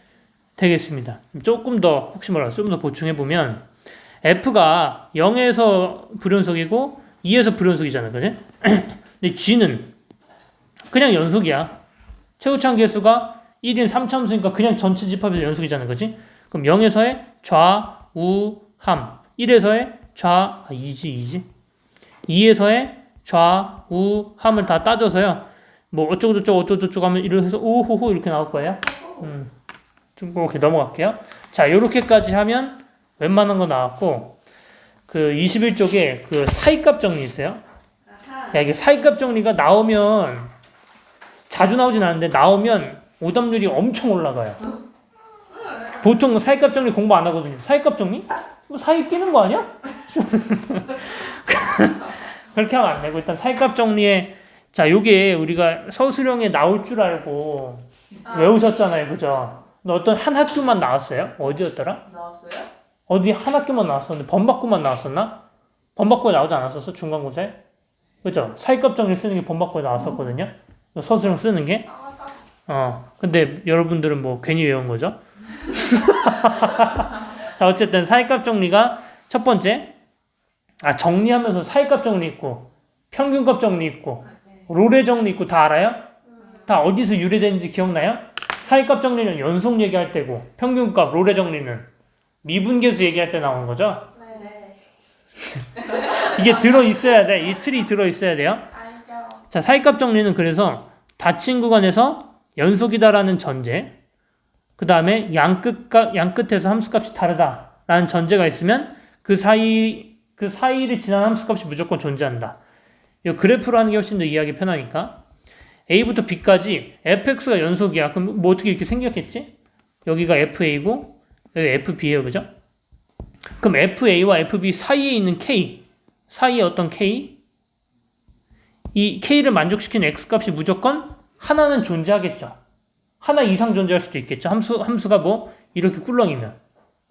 되겠습니다. 조금 더 혹시 몰라서 좀 더 보충해보면 F가 0에서 불연속이고 2에서 불연속이잖아, 그지? 근데 G는 그냥 연속이야. 최고차항 계수가 1인 3차함수니까 그냥 전체 집합에서 연속이잖아, 그지? 그럼 0에서의 좌우함, 1에서의 2지 2에서의 좌우함을 다 따져서요. 뭐 어쩌고저쩌고 하면 이렇게 해서 오호호 이렇게 나올 거예요. 좀 이렇게 넘어갈게요. 자, 요렇게까지 하면 웬만한 거 나왔고, 그 21쪽에 그 사이값 정리 있어요. 아하. 야, 이게 사이값 정리가 나오면 자주 나오진 않는데 나오면 오답률이 엄청 올라가요. 보통 사이값 정리 공부 안 하거든요. 사이값 정리? 뭐 사이 끼는 거 아니야? 그렇게 하면 안 되고 일단 사이값 정리에 자, 요게 우리가 서술형에 나올 줄 알고 외우셨잖아요. 그죠? 근데 어떤 한 학교만 나왔어요? 어디였더라? 나왔어요? 어디 한 학교만 나왔었는데 범박구만 나왔었나? 범박구에 나오지 않았었어? 중간고사에? 그죠? 사이값 정리 쓰는 게 범박구에 나왔었거든요. 서술형 쓰는 게. 근데 여러분들은 뭐 괜히 외운 거죠? 자, 어쨌든 사이값 정리가 첫 번째. 정리하면서 사이값 정리 있고 평균값 정리 있고 롤의 정리 있고 다 알아요? 다 어디서 유래되는지 기억나요? 사이값 정리는 연속 얘기할 때고 평균값, 롤의 정리는 미분계수 얘기할 때 나오는 거죠? 네. 이게 들어있어야 돼. 이 틀이 들어있어야 돼요. 알죠. 자, 사이값 정리는 그래서 닫힌 구간에서 연속이다라는 전제, 그 다음에 양끝에서 함수값이 다르다라는 전제가 있으면 그 사이를 지난 함수값이 무조건 존재한다. 이 그래프로 하는 게 훨씬 더 이해하기 편하니까. A부터 B까지 fx가 연속이야. 그럼 뭐 어떻게 이렇게 생겼겠지? 여기가 FA고 여기 FB예요. 그죠? 그럼 FA와 FB 사이에 있는 K, 사이에 어떤 K? 이 K를 만족시키는 X값이 무조건 하나는 존재하겠죠. 하나 이상 존재할 수도 있겠죠. 함수가 뭐 이렇게 꿀렁이면.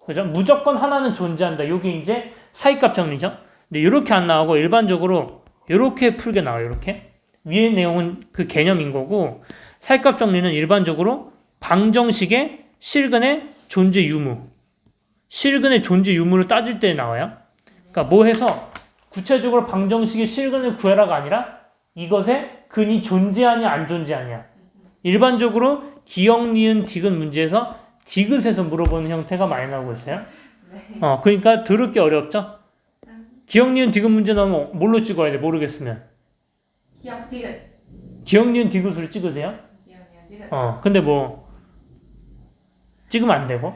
그죠? 무조건 하나는 존재한다. 요게 이제 사이값 정리죠. 근데 이렇게 안 나오고 일반적으로 이렇게 풀게 나와요. 이렇게. 위의 내용은 그 개념인 거고 사이값 정리는 일반적으로 방정식의 실근의 존재 유무. 실근의 존재 유무를 따질 때 나와요. 그러니까 뭐 해서 구체적으로 방정식의 실근을 구해라가 아니라 이것의 근이 존재하냐 안 존재하냐. 일반적으로 기역, 니은, 디귿 문제에서 디귿에서 물어보는 형태가 많이 나오고 있어요. 네. 그러니까 들을 게 어렵죠? 기역, 니은, 디귿 문제 나오면 뭘로 찍어야 돼? 모르겠으면. 기억 디귿. 기역, 니은, 디귿으로 찍으세요? 기억 디귿. 근데 뭐 찍으면 안 되고.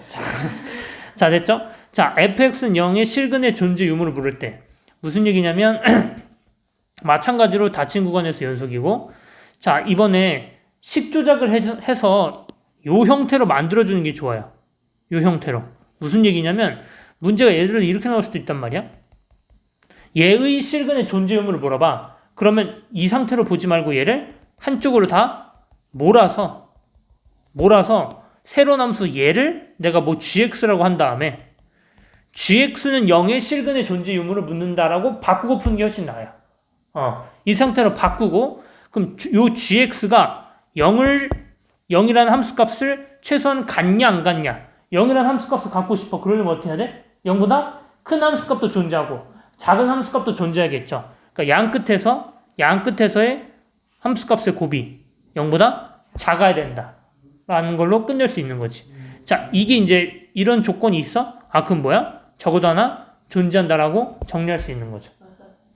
자, 됐죠? 자, fx는 0의 실근의 존재 유무를 물을 때 무슨 얘기냐면 마찬가지로 닫힌 구간에서 연속이고 자, 이번에 식 조작을 해서 요 형태로 만들어주는 게 좋아요. 요 형태로. 무슨 얘기냐면 문제가 예를 들어 이렇게 나올 수도 있단 말이야. 얘의 실근의 존재 유무를 물어봐. 그러면 이 상태로 보지 말고 얘를 한쪽으로 다 몰아서 세로 함수 얘를 내가 뭐 gx라고 한 다음에 gx는 0의 실근의 존재 유무를 묻는다라고 바꾸고 푸는 게 훨씬 나아요. 이 상태로 바꾸고 그럼 요 gx가 0이라는 함수값을 최소한 갖냐 안 갖냐 0이라는 함수값을 갖고 싶어. 그러려면 어떻게 해야 돼? 0보다 큰 함수값도 존재하고 작은 함수값도 존재하겠죠. 그러니까 양끝에서의 함수값의 곱이 0보다 작아야 된다 라는 걸로 끝낼 수 있는 거지. 자, 이게 이제 이런 조건이 있어? 그럼 뭐야? 적어도 하나 존재한다라고 정리할 수 있는 거죠.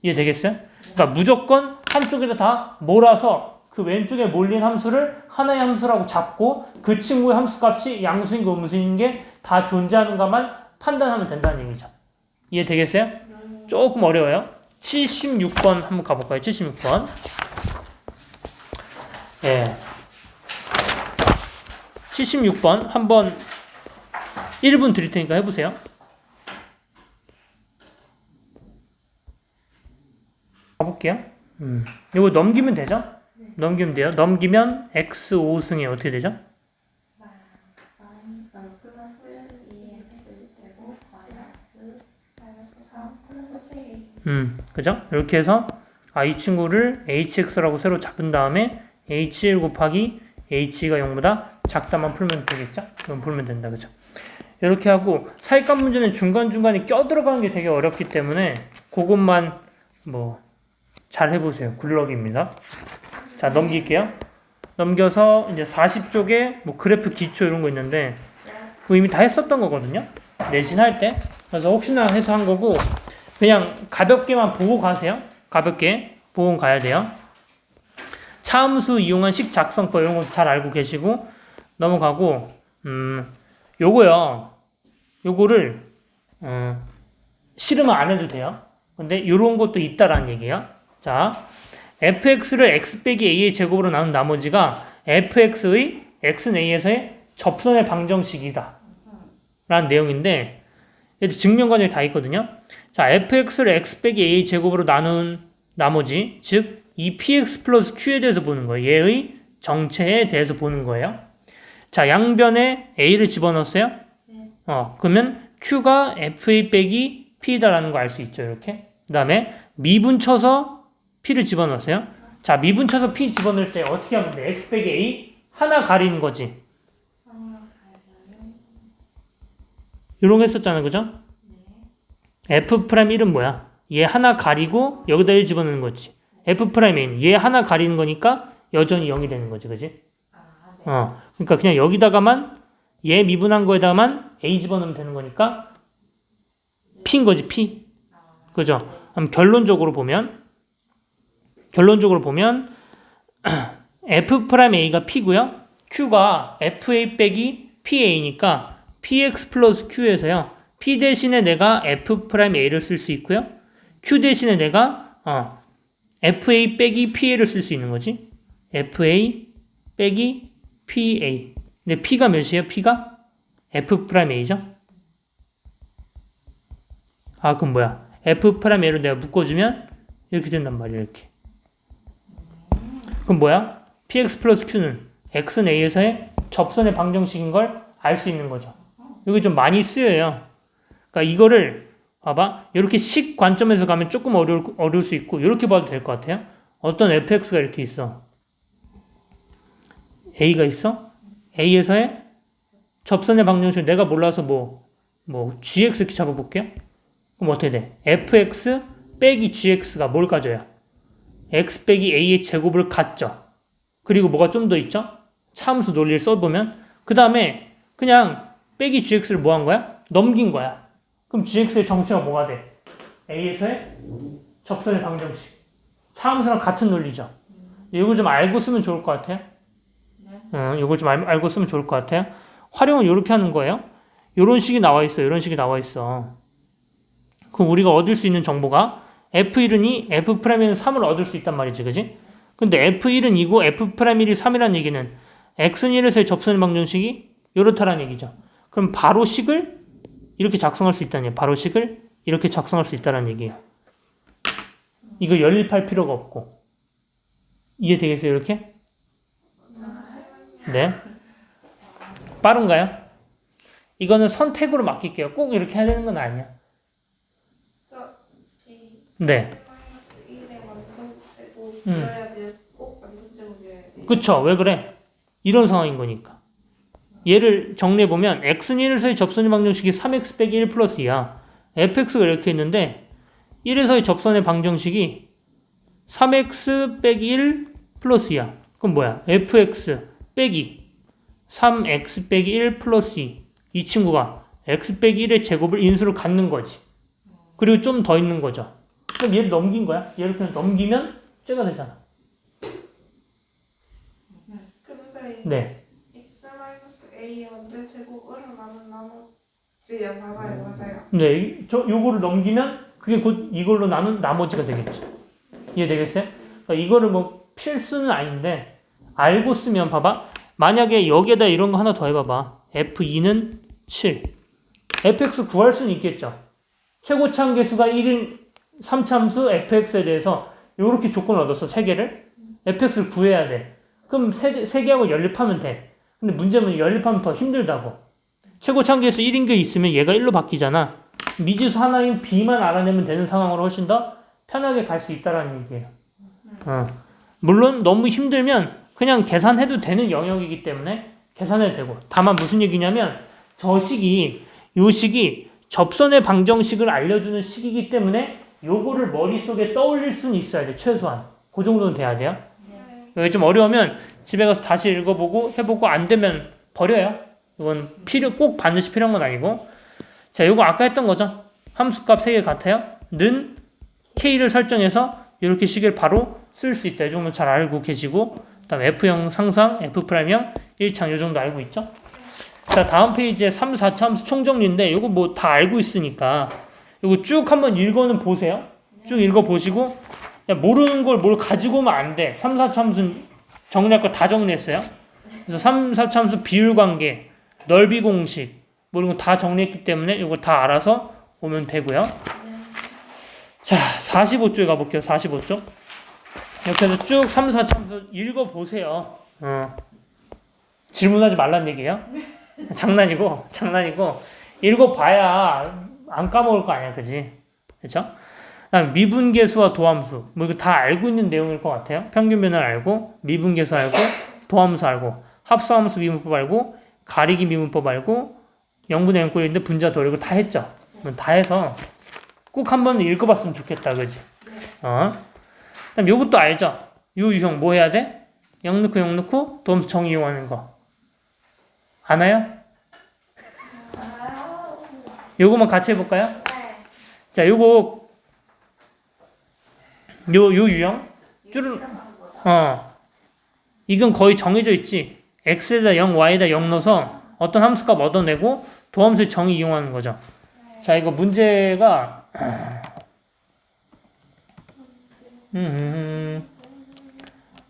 이해되겠어요? 그러니까 무조건 한쪽에다 다 몰아서 그 왼쪽에 몰린 함수를 하나의 함수라고 잡고 그 친구의 함수값이 양수인 거 음수인 게 다 존재하는가만 판단하면 된다는 얘기죠. 이해되겠어요? 조금 어려워요. 76번 한번 가볼까요? 76번. 예. 76번 한번 1분 드릴 테니까 해보세요. 가볼게요. 이거 넘기면 되죠? 넘기면 돼요. 넘기면 x 5승이 어떻게 되죠? 플러스 그죠? 이렇게 해서 이 친구를 hx라고 새로 잡은 다음에 h1 곱하기 h가 0보다 작다만 풀면 되겠죠? 그럼 풀면 된다, 그죠? 이렇게 하고 사익감 문제는 중간중간에 껴들어가는 게 되게 어렵기 때문에 그것만 뭐 잘 해보세요. 굴러기입니다. 자, 넘길게요. 넘겨서 이제 40쪽에 뭐 그래프 기초 이런 거 있는데 그거 이미 다 했었던 거거든요. 내신 할 때. 그래서 혹시나 해서 한 거고 그냥 가볍게만 보고 가세요. 가볍게 보고 가야 돼요. 차함수 이용한 식 작성법 이런 거 잘 알고 계시고 넘어가고 요거를 싫으면 안 해도 돼요. 근데 요런 것도 있다라는 얘기예요. 자, fx를 x 빼기 a의 제곱으로 나눈 나머지가 fx의 x는 a에서의 접선의 방정식이다 라는 내용인데 증명 과정이 다 있거든요. 자, fx를 x 빼기 a의 제곱으로 나눈 나머지, 즉 이 px 플러스 q에 대해서 보는 거예요. 얘의 정체에 대해서 보는 거예요. 자, 양변에 a를 집어넣었어요. 네. 그러면 q가 fa 빼기 p다라는 거 알 수 있죠. 이렇게. 그 다음에 미분 쳐서 p를 집어넣었어요. 자, 미분 쳐서 p 집어넣을 때 어떻게 하면 돼? x 빼기 a 하나 가리는 거지. 이런 거 했었잖아, 그죠? f'1은 뭐야? 얘 하나 가리고 여기다 1 집어넣는 거지. f'a는 얘 하나 가리는 거니까 여전히 0이 되는 거지, 그지? 그러니까 그냥 여기다가만 얘 미분한 거에다가만 a 집어넣으면 되는 거니까 p인 거지, p. 그죠? 그럼 결론적으로 보면 f'a가 p고요. q가 fa 빼기 pa니까 px 플러스 q에서요. p 대신에 내가 f'a를 쓸 수 있고요. q 대신에 내가 fa 빼기 pa를 쓸 수 있는 거지. fa 빼기 pa. 근데 p가 몇이에요? p가 f'a죠. 그럼 뭐야? f'a를 내가 묶어주면 이렇게 된단 말이야. 이렇게. 그럼 뭐야? px 플러스 q는 x는 a에서의 접선의 방정식인 걸 알 수 있는 거죠. 이게 좀 많이 쓰여요. 그러니까 이거를 봐봐. 이렇게 식 관점에서 가면 조금 어려울 수 있고 이렇게 봐도 될 것 같아요. 어떤 fx가 이렇게 있어. a가 있어. a에서의 접선의 방정식을 내가 몰라서 뭐 gx 이렇게 잡아볼게요. 그럼 어떻게 돼? fx 빼기 gx가 뭘 가져요? x 빼기 a의 제곱을 갖죠. 그리고 뭐가 좀 더 있죠? 차함수 논리를 써보면 그 다음에 그냥 빼기 gx를 뭐 한 거야? 넘긴 거야. 그럼 gx의 정체가 뭐가 돼? a에서의 접선의 방정식. 차함수랑 같은 논리죠. 이거 좀 알고 쓰면 좋을 것 같아요. 이거 좀 알고 쓰면 좋을 것 같아요. 활용은 이렇게 하는 거예요. 이런 식이 나와 있어. 이런 식이 나와 있어. 그럼 우리가 얻을 수 있는 정보가 f1은 f'에는 3을 얻을 수 있단 말이지, 그지? 근데 f1은 2고 f'1이 3이라는 얘기는 x는 1에서의 접선의 방정식이 이렇다라는 얘기죠. 그럼 바로 식을 이렇게 작성할 수 있다는 얘기예요. 바로 식을 이렇게 작성할 수 있다는 얘기예요. 이거 연립할 필요가 없고. 이해되겠어요, 이렇게? 네. 빠른가요? 이거는 선택으로 맡길게요. 꼭 이렇게 해야 되는 건 아니야. 네. -1의 완전제곱이어야 돼요. 꼭 완전제곱이어야 돼요. 그쵸. 왜 그래? 이런 상황인 거니까. 얘를 정리해보면 x는 1에서의 접선의 방정식이 3x 빼기 1 플러스 2야. fx가 이렇게 있는데 1에서의 접선의 방정식이 3x 빼기 1 플러스 2야. 그럼 뭐야? fx 빼기 3x 빼기 1 플러스 2. 이 친구가 x 빼기 1의 제곱을 인수로 갖는 거지. 그리고 좀 더 있는 거죠. 그럼 얘를 넘긴 거야. 얘를 그냥 넘기면 쟤가 되잖아. 근데 네. x-a의 완전제곱을 나눈 나머지 맞아요. 네. 요거를 넘기면 그게 곧 이걸로 나눈 나머지가 되겠죠. 이해되겠어요? 그러니까 이거를 뭐 필수는 아닌데 알고 쓰면 봐봐. 만약에 여기에다 이런 거 하나 더 해봐봐. f2는 7. fx 구할 수는 있겠죠. 최고차항 계수가 1인 3참수 fx에 대해서 이렇게 조건을 얻었어. 3개를. fx를 구해야 돼. 그럼 3개하고 연립하면 돼. 근데 문제는 연립하면 더 힘들다고. 최고차항 계수 1인 게 있으면 얘가 1로 바뀌잖아. 미지수 하나인 b만 알아내면 되는 상황으로 훨씬 더 편하게 갈 수 있다라는 얘기예요. 물론 너무 힘들면 그냥 계산해도 되는 영역이기 때문에 계산해도 되고, 다만 무슨 얘기냐면 요 식이 접선의 방정식을 알려주는 식이기 때문에 요거를 머릿속에 떠올릴 수는 있어야 돼. 최소한 그 정도는 돼야 돼요. 네. 여기 좀 어려우면 집에 가서 다시 읽어보고 해보고 안 되면 버려요. 이건 꼭 반드시 필요한 건 아니고. 자, 요거 아까 했던 거죠. 함수값 3개 같아요. 는 k를 설정해서 이렇게 식을 바로 쓸 수 있다. 이 정도 잘 알고 계시고, 그 다음 F형 상상, F'형 1창 이 정도 알고 있죠. 자, 다음 페이지에 3, 4차 함수 총정리인데 요거 뭐 다 알고 있으니까 요거 쭉 한번 읽어는 보세요. 쭉 읽어보시고, 모르는 걸 뭘 가지고 오면 안 돼. 3, 4차 함수는 정리할 거 다 정리했어요. 그래서 3, 4차 함수 비율관계, 넓이 공식 뭐 이런 거 다 정리했기 때문에 이거 다 알아서 오면 되고요. 자, 45쪽에 가볼게요. 45쪽. 이렇게 해서 쭉 3, 4차 함수 읽어보세요. 질문하지 말란 얘기예요. 장난이고 읽어봐야 안 까먹을 거 아니야, 그지? 그렇죠? 그다음 미분계수와 도함수 뭐 이거 다 알고 있는 내용일 것 같아요. 평균 변화를 알고 미분계수 알고 도함수 알고 합성함수 미분법 알고 가리기 미분법 알고 0분의 0 꼴인데 분자 도리고 다 했죠. 다 해서 꼭 한번 읽어봤으면 좋겠다, 그지? 그다음 요것도 알죠? 요 유형 뭐 해야 돼? 0 넣고 도함수 정 이용하는 거 아나요? 요거만 같이 해볼까요? 네. 자, 요거 요 유형 쭈르 이건 거의 정해져 있지. x에다 0, y에다 0 넣어서 어떤 함수값 얻어내고 도함수의 정의 이용하는 거죠. 자, 이거 문제가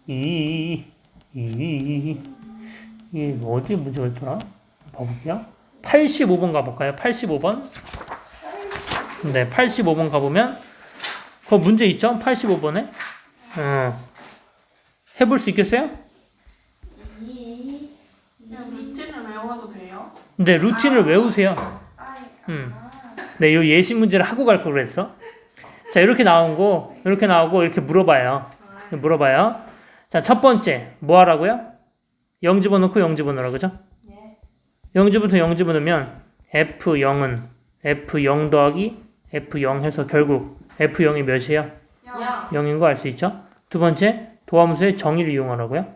이게 어디에 문제가 있더라? 봐볼게요. 85번 가볼까요? 85번. 네, 85번 가보면 그 문제 있죠? 85번에. 해볼 수 있겠어요? 그냥 루틴을 외워도 돼요? 네, 루틴을 외우세요. 아. 네, 요 예시 문제를 하고 갈 걸 그랬어. 자, 이렇게 나오고 이렇게 물어봐요. 자, 첫 번째 뭐 하라고요? 0 집어넣고 0 집어넣으라, 그죠? 0집부터 0 집어넣으면 F0은 F0 더하기 F0 해서 결국 F0이 몇이에요? 0인 거 알 수 있죠? 두 번째, 도함수의 정의를 이용하라고요.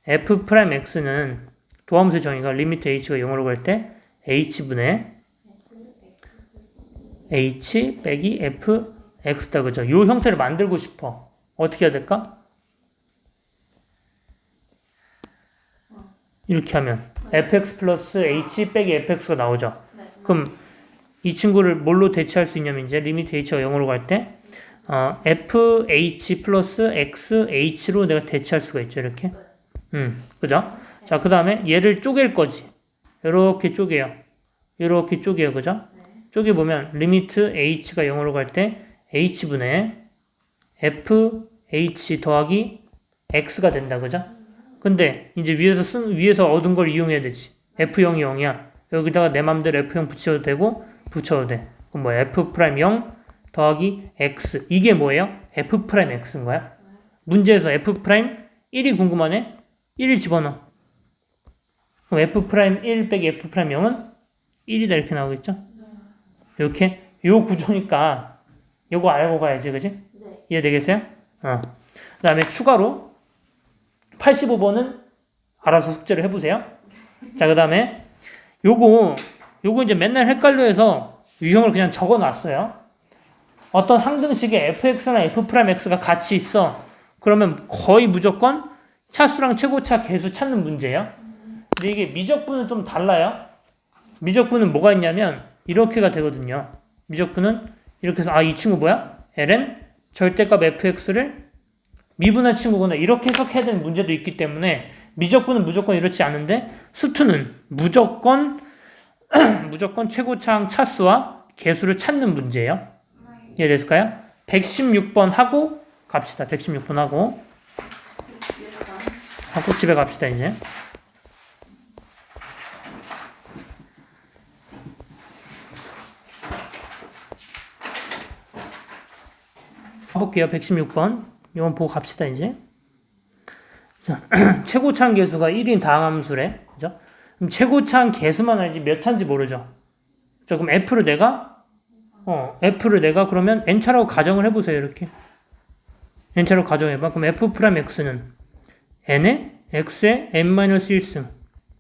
F'X는 도함수의 정의가 리미트 H가 0으로 갈 때 H분의 H 빼기 Fx다, 그죠? 요 형태를 만들고 싶어. 어떻게 해야 될까? 이렇게 하면 fx 플러스 h 빼기 fx가 나오죠. 그럼 이 친구를 뭘로 대체할 수 있냐면 이제 리미트 h가 0으로 갈 때 fh 플러스 xh로 내가 대체할 수가 있죠. 이렇게. 그죠? 자, 그 다음에 얘를 쪼갤 거지. 이렇게 쪼개요. 그죠? 쪼개보면 리미트 h가 0으로 갈 때 h분의 fh 더하기 x가 된다. 그죠? 근데 이제 위에서 얻은 걸 이용해야 되지. F0이 0이야. 여기다가 내 맘대로 F0 붙여도 되고 붙여도 돼. 그럼 뭐 F'0 더하기 X. 이게 뭐예요? F'X인 거야. 문제에서 F'1이 궁금하네? 1을 집어넣어. 그럼 F'1 빼기 F'0은 1이다 이렇게 나오겠죠? 이렇게 요 구조니까 요거 알고 가야지, 그지? 이해되겠어요? 그 다음에 추가로 85번은 알아서 숙제를 해보세요. 자, 그 다음에 요거 이제 맨날 헷갈려 해서 유형을 그냥 적어 놨어요. 어떤 항등식에 fx나 f'x가 같이 있어. 그러면 거의 무조건 차수랑 최고차 계수 찾는 문제예요. 근데 이게 미적분은 좀 달라요. 미적분은 뭐가 있냐면 이렇게가 되거든요. 미적분은 이렇게 해서 이 친구 뭐야? ln 절대값 fx를 미분한 친구구나 이렇게 해석해야 되는 문제도 있기 때문에 미적분은 무조건 이렇지 않은데 수투는 무조건 최고차항 차수와 개수를 찾는 문제예요. 이해됐을까요? 116번 하고 갑시다. 116번 하고 집에 갑시다. 이제 가볼게요. 볼게요. 116번. 이건 보고 갑시다, 이제. 자, 최고차항 계수가 1인 다항함수래. 그죠? 그럼 최고차항 계수만 알지 몇 차인지 모르죠? 자, 그럼 F를 내가 그러면 N차라고 가정을 해보세요, 이렇게. N차라고 가정해봐. 그럼 F 프라임 X는 N에 X에 N-1승.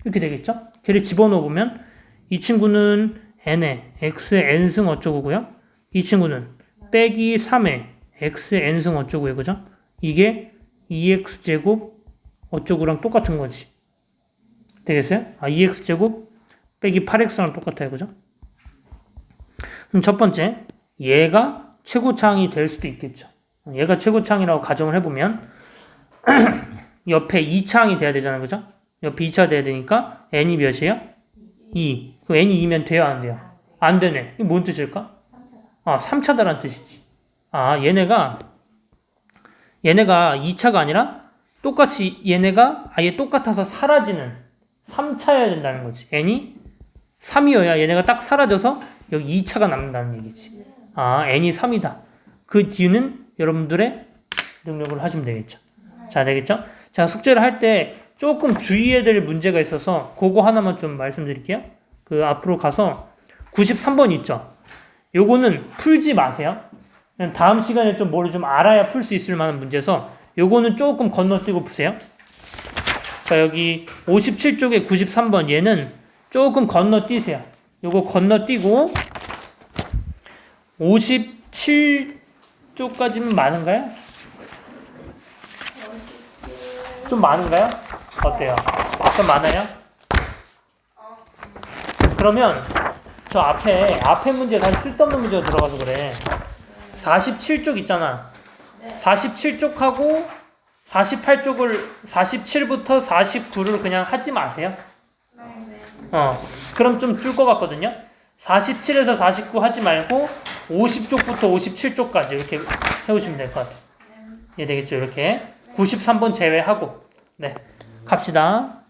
이렇게 되겠죠? 걔를 집어넣어보면 이 친구는 N에 X에 N승 어쩌고고요. 이 친구는 빼기 3에 X에 N승 어쩌고요. 그죠? 이게 2X제곱 어쩌고랑 똑같은 거지. 되겠어요? 2X제곱 빼기 8X랑 똑같아요. 그죠? 그럼 첫 번째, 얘가 최고차항이 될 수도 있겠죠. 얘가 최고차항이라고 가정을 해보면 옆에 2차항이 돼야 되잖아요. 그죠? 옆에 2차 돼야 되니까 n이 몇이에요? 2. 그럼 n이 2면 돼요? 안 돼요? 안 되네. 이게 뭔 뜻일까? 3차다라는 뜻이지. 얘네가 2차가 아니라 똑같이 얘네가 아예 똑같아서 사라지는 3차여야 된다는 거지. n이 3이어야 얘네가 딱 사라져서 여기 2차가 남는다는 얘기지. n이 3이다. 그 뒤는 여러분들의 능력을 하시면 되겠죠. 자, 되겠죠? 자, 숙제를 할 때 조금 주의해야 될 문제가 있어서 그거 하나만 좀 말씀드릴게요. 그 앞으로 가서 93번 있죠? 요거는 풀지 마세요. 그냥 다음 시간에 좀 뭐를 좀 알아야 풀 수 있을 만한 문제여서 요거는 조금 건너뛰고 푸세요. 자, 여기 57쪽에 93번 얘는 조금 건너뛰세요. 요거 건너뛰고 57쪽까지는 많은가요? 좀 많은가요? 어때요? 좀 많아요? 그러면 저 앞에 문제 다시 쓸데없는 문제가 들어가서 그래. 47쪽 있잖아. 47쪽하고 48쪽을 47부터 49를 그냥 하지 마세요. 그럼 좀 줄 것 같거든요. 47에서 49 하지 말고 50쪽부터 57쪽까지 이렇게 해오시면 될 것 같아요. 이해 되겠죠? 이렇게 93번 제외하고. 네, 갑시다.